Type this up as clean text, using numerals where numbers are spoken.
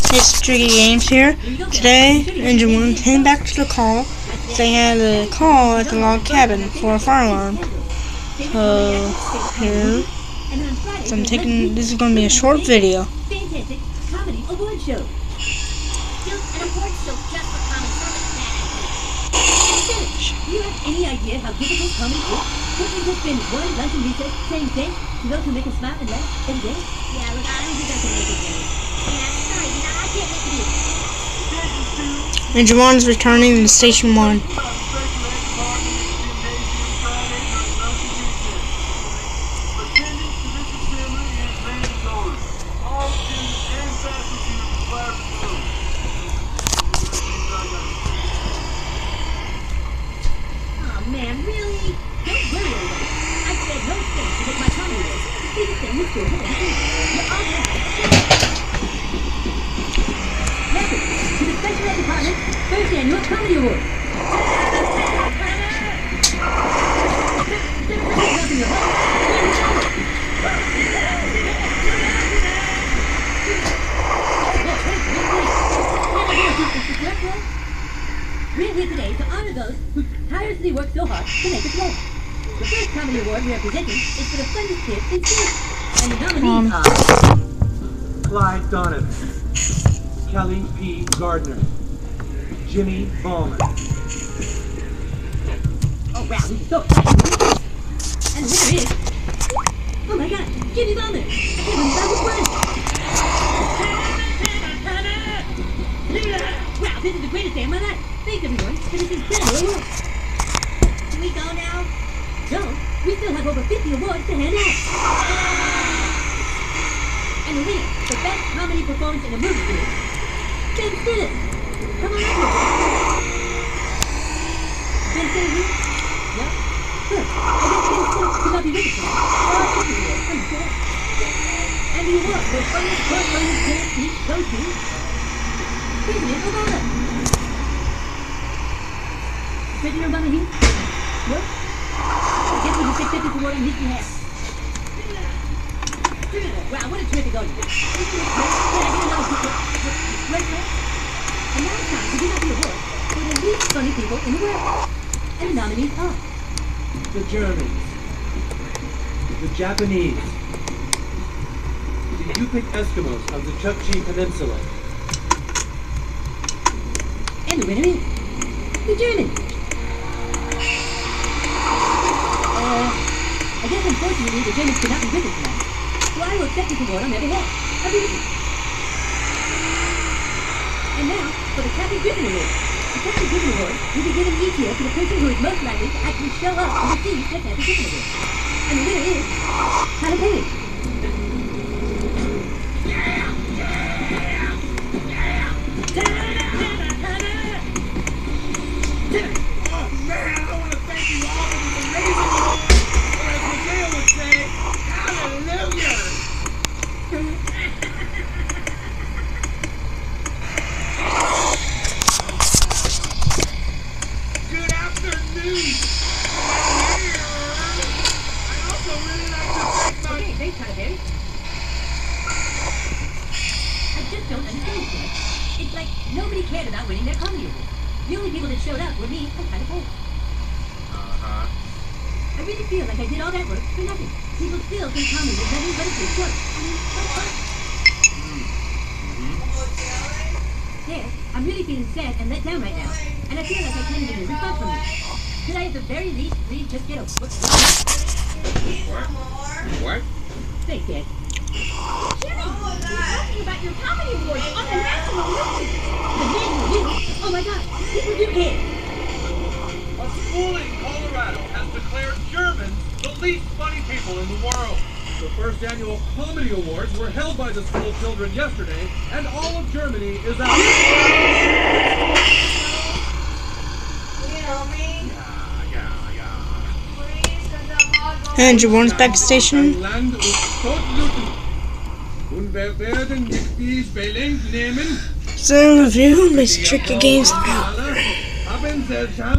It's Tricky Games here. Today, Engine 1 came back to the call. They had a call at the log cabin for a fire alarm. So, here. So I'm taking, this is going to be a short video. Fantastic comedy award show. Still an award show just for common service. Do you have any idea how difficult comedy is? Don't we just spend one lunch and recess saying thanks to those who make us smile and laugh every day? Yeah, look, I don't think I can make it, Jimmy. Yeah, sorry, I can't make it either. Engine 1 is returning to Station 1. Man, really? Don't worry, everybody. I said no thanks to make my comedy work. The biggest thing is to hold on. You're all going to to the Special Ed Department First Annual Comedy Award. We're here today to honor those who tirelessly work so hard to make us laugh. The first comedy award we are presenting is for the funniest kid in school. And the nominees are Clyde Donovan, Kelly P. Gardner, Jimmy Ballmer. Oh wow, this is so exciting. And the winner is, oh my god, Jimmy Ballmer. I can't believe I was one. Wow, this is the greatest day of my life. Thanks everyone for this incredible award. Can we go now? No, we still have over 50 awards to hand out. And the winner for best comedy performance in a movie is Ben Stiller. Come on up here. Ben Stiller here? No? Good. I guess Ben Stiller could not be with us tonight. I'm sure. And the award for funniest short-running kid each goes to President Obama. President Obama here? No? I guess we can take 50 award on his behalf. Wow, what a terrific audience. Can I get another picture? Right there? And now it's time to give out the award for the least funny people in the world. And the nominees are The Germans, the Japanese, the Yupik Eskimos of the Chukchi Peninsula. and the winner is the Germans. I guess unfortunately the Germans could not be with us tonight. So I will accept this award on their behalf. I'll be with you. And now, for the Captain Griffin Award. The Captain Griffin Award will be given each year to the person who is most likely to actually show up and receive the Captain Griffin Award. And the winner is Tyler Perry. Oh man, I want to thank you all for this amazing award. Or as Miguel would say, hallelujah. Good afternoon. I also really like to thank my... Okay, thanks, Tyler Perry. I just don't understand it yet. It's like nobody cared about winning their comedy award. The only people that showed up were me and Tyler Perry. I really feel like I did all that work for nothing. People still think comedy is nothing but a big joke. I mean, so fun. Yes, I'm really feeling sad and let down right now. And I feel like I can't even get a response from you. Could I at the very least please just get a book? What? Thanks, Dad. Jimmy, we're talking about your comedy awards on the national news. The national news? Oh my God, people do care. A school in Colorado has declared Germans the least funny people in the world. The first annual comedy awards were held by the school children yesterday, and all of Germany is out. Engine 1's back to Station. Ein Land ist todlütend. Und wir werden nicht die Spelling nehmen. So, review, Mr. Tricky Games out. Haben Sie